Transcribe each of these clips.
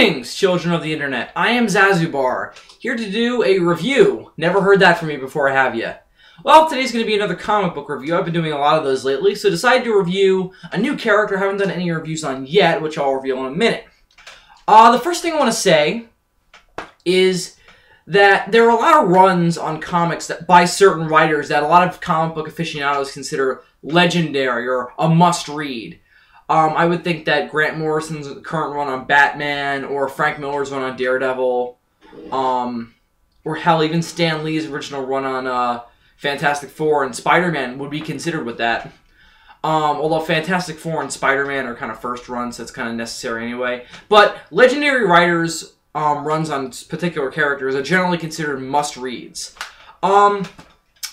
Greetings, children of the internet. I am Zazubar, here to do a review. Never heard that from me before, have you? Well, today's going to be another comic book review. I've been doing a lot of those lately, so decided to review a new character I haven't done any reviews on yet, which I'll reveal in a minute. The first thing I want to say is that there are a lot of runs on comics that by certain writers that a lot of comic book aficionados consider legendary or a must-read. I would think that Grant Morrison's current run on Batman, or Frank Miller's run on Daredevil, or hell, even Stan Lee's original run on Fantastic Four and Spider-Man would be considered with that. Although Fantastic Four and Spider-Man are kind of first runs, so it's kind of necessary anyway. But legendary writers' runs on particular characters are generally considered must-reads. One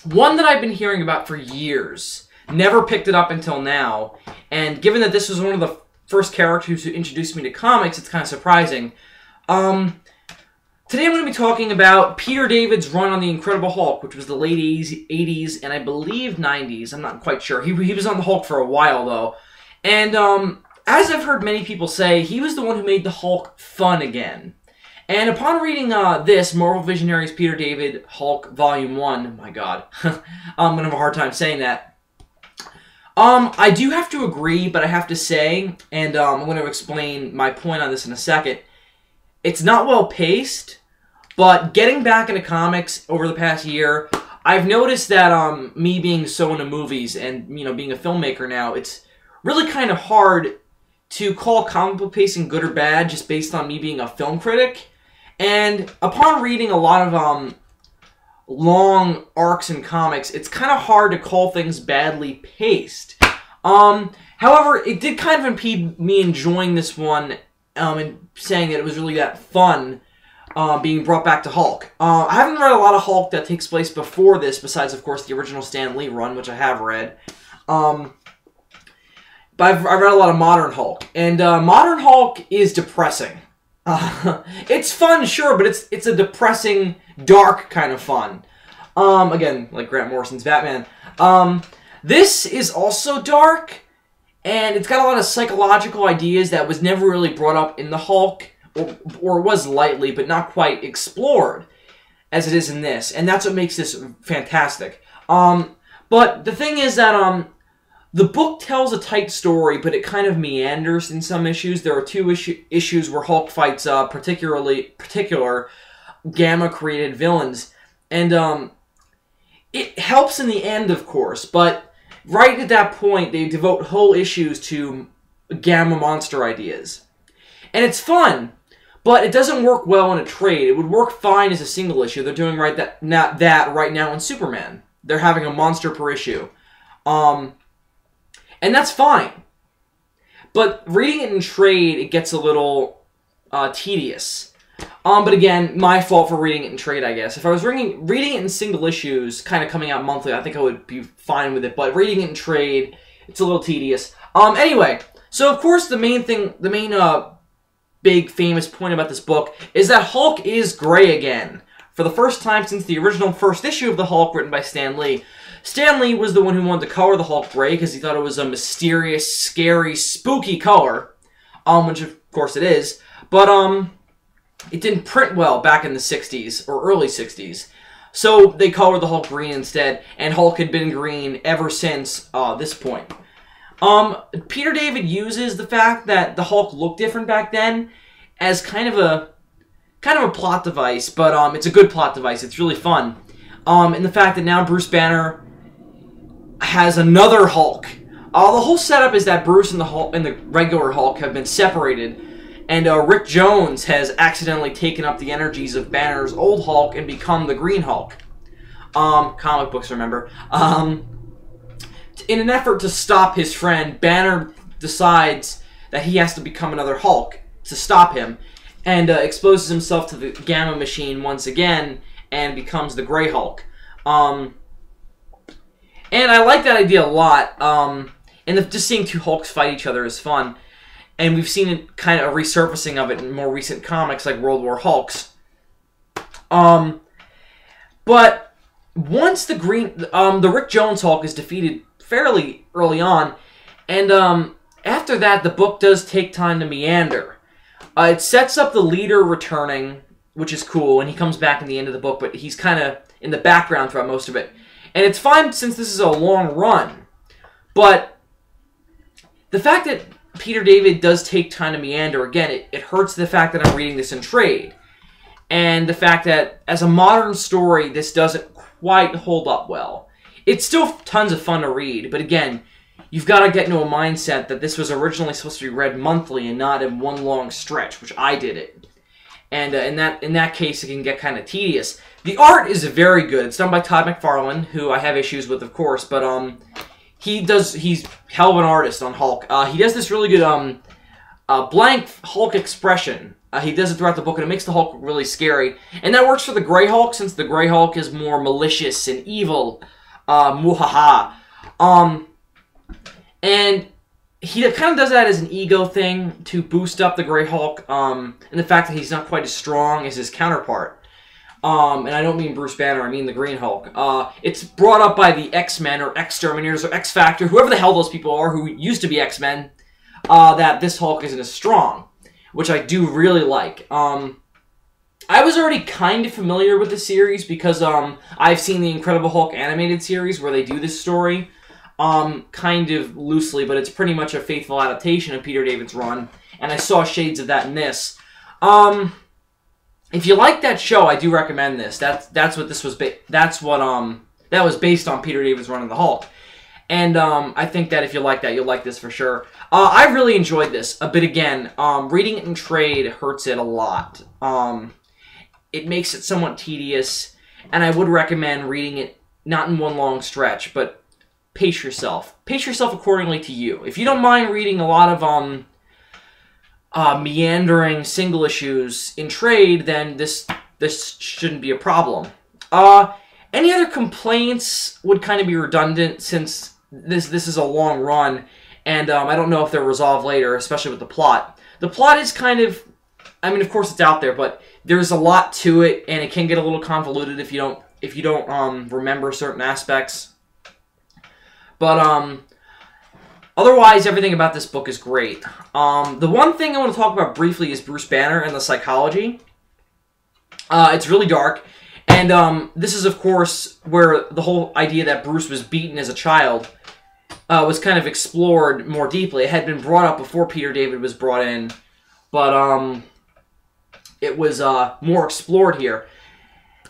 that I've been hearing about for years, never picked it up until now, and given that this was one of the first characters who introduced me to comics, it's kind of surprising. Today I'm going to be talking about Peter David's run on The Incredible Hulk, which was the late 80s and I believe 90s. I'm not quite sure. He was on the Hulk for a while, though. And as I've heard many people say, he was the one who made the Hulk fun again. And upon reading this, Marvel Visionaries Peter David Hulk Volume 1, oh my god, I'm going to have a hard time saying that. I do have to agree, but I have to say, and I'm going to explain my point on this in a second, it's not well paced, but getting back into comics over the past year, I've noticed that me being so into movies and, you know, being a filmmaker now, it's really kind of hard to call comic book pacing good or bad just based on me being a film critic. And upon reading a lot of long arcs in comics, it's kind of hard to call things badly paced. However, it did kind of impede me enjoying this one and saying that it was really that fun being brought back to Hulk. I haven't read a lot of Hulk that takes place before this, besides, of course, the original Stan Lee run, which I have read. But I've read a lot of modern Hulk, and modern Hulk is depressing. It's fun, sure, but it's a depressing, dark kind of fun. Again, like Grant Morrison's Batman. This is also dark, and it's got a lot of psychological ideas that was never really brought up in the Hulk, or was lightly, but not quite explored, as it is in this. And that's what makes this fantastic. But the thing is that, the book tells a tight story, but it kind of meanders in some issues. There are two issues where Hulk fights particular Gamma-created villains. And it helps in the end, of course, but right at that point, they devote whole issues to Gamma monster ideas. And it's fun, but it doesn't work well in a trade. It would work fine as a single issue. They're doing that right now in Superman. They're having a monster per issue. And that's fine. But reading it in trade, it gets a little tedious. But again, my fault for reading it in trade, I guess. If I was reading it in single issues, kind of coming out monthly, I think I would be fine with it. But reading it in trade, it's a little tedious. Anyway, so of course the main big famous point about this book is that Hulk is gray again. For the first time since the original first issue of the Hulk written by Stan Lee. Stan Lee was the one who wanted to color the Hulk gray because he thought it was a mysterious, scary, spooky color. Which of course it is. But, it didn't print well back in the 60s, or early 60s. So they colored the Hulk green instead, and Hulk had been green ever since this point. Peter David uses the fact that the Hulk looked different back then as kind of a plot device, but it's a good plot device. It's really fun. And the fact that now Bruce Banner has another Hulk. The whole setup is that Bruce and the regular Hulk have been separated, and Rick Jones has accidentally taken up the energies of Banner's old Hulk and become the Green Hulk. Comic books, remember. In an effort to stop his friend, Banner decides that he has to become another Hulk to stop him, and exposes himself to the Gamma machine once again, and becomes the Grey Hulk. And I like that idea a lot, and just seeing two Hulks fight each other is fun. And we've seen it, kind of a resurfacing of it in more recent comics, like World War Hulks. But once the Rick Jones Hulk is defeated fairly early on, and after that, the book does take time to meander. It sets up the leader returning, which is cool, and he comes back in the end of the book, but he's kind of in the background throughout most of it. And it's fine since this is a long run, but the fact that Peter David does take time to meander, again, it hurts the fact that I'm reading this in trade. And the fact that, as a modern story, this doesn't quite hold up well. It's still tons of fun to read, but again, you've got to get into a mindset that this was originally supposed to be read monthly and not in one long stretch, which I did it. And in that case, it can get kind of tedious. The art is very good. It's done by Todd McFarlane, who I have issues with, of course, but he's hell of an artist on Hulk. He does this really good blank Hulk expression. He does it throughout the book, and it makes the Hulk really scary. And that works for the Grey Hulk, since the Grey Hulk is more malicious and evil. Muhaha. And he kind of does that as an ego thing to boost up the Grey Hulk, and the fact that he's not quite as strong as his counterpart. And I don't mean Bruce Banner, I mean the Green Hulk. It's brought up by the X-Men, or Exterminators, or X-Factor, whoever the hell those people are who used to be X-Men, that this Hulk isn't as strong, which I do really like. I was already kind of familiar with the series because I've seen the Incredible Hulk animated series where they do this story, kind of loosely, but it's pretty much a faithful adaptation of Peter David's run, and I saw shades of that in this. If you like that show, I do recommend this. That's what this was. That was based on Peter David's run of the Hulk, and I think that if you like that, you'll like this for sure. I really enjoyed this, but again, reading it in trade hurts it a lot. It makes it somewhat tedious, and I would recommend reading it not in one long stretch, but pace yourself. Pace yourself accordingly to you. If you don't mind reading a lot of meandering single issues in trade, then this shouldn't be a problem. Any other complaints would kind of be redundant since this is a long run, and I don't know if they're resolved later, especially with the plot. The plot is kind of, I mean, of course it's out there, but there's a lot to it, and it can get a little convoluted if you don't remember certain aspects. But otherwise, everything about this book is great. The one thing I want to talk about briefly is Bruce Banner and the psychology. It's really dark, and this is, of course, where the whole idea that Bruce was beaten as a child was kind of explored more deeply. It had been brought up before Peter David was brought in, but it was more explored here.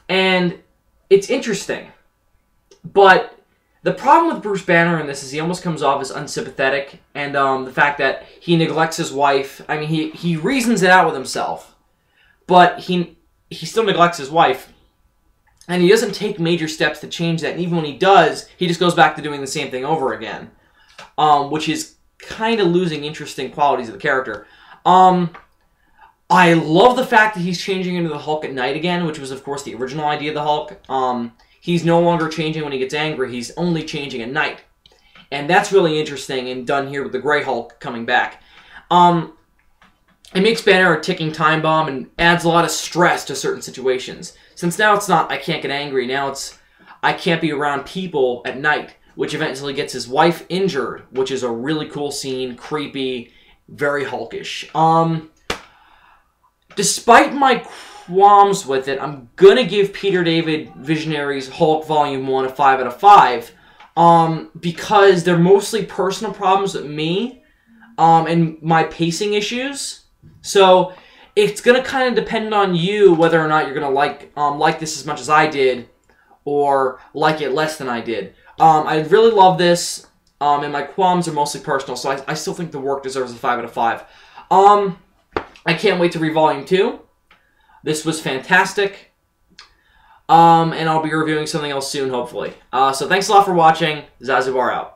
And it's interesting, but the problem with Bruce Banner in this is he almost comes off as unsympathetic, and the fact that he neglects his wife. I mean, he reasons it out with himself, but he still neglects his wife, and he doesn't take major steps to change that. And even when he does, he just goes back to doing the same thing over again, which is kind of losing interesting qualities of the character. I love the fact that he's changing into the Hulk at night again, which was, of course, the original idea of the Hulk. He's no longer changing when he gets angry. He's only changing at night. And that's really interesting and done here with the Grey Hulk coming back. It makes Banner a ticking time bomb and adds a lot of stress to certain situations. Since now it's not, I can't get angry. Now it's, I can't be around people at night, which eventually gets his wife injured, which is a really cool scene, creepy, very Hulkish. Despite my qualms with it, I'm gonna give Peter David Visionaries Hulk Volume 1 a 5 out of 5, because they're mostly personal problems with me, and my pacing issues. So it's gonna kind of depend on you whether or not you're gonna like this as much as I did, or like it less than I did. I really love this, and my qualms are mostly personal, so I still think the work deserves a 5 out of 5. I can't wait to read Volume 2. This was fantastic. And I'll be reviewing something else soon, hopefully. So thanks a lot for watching. Zazubar out.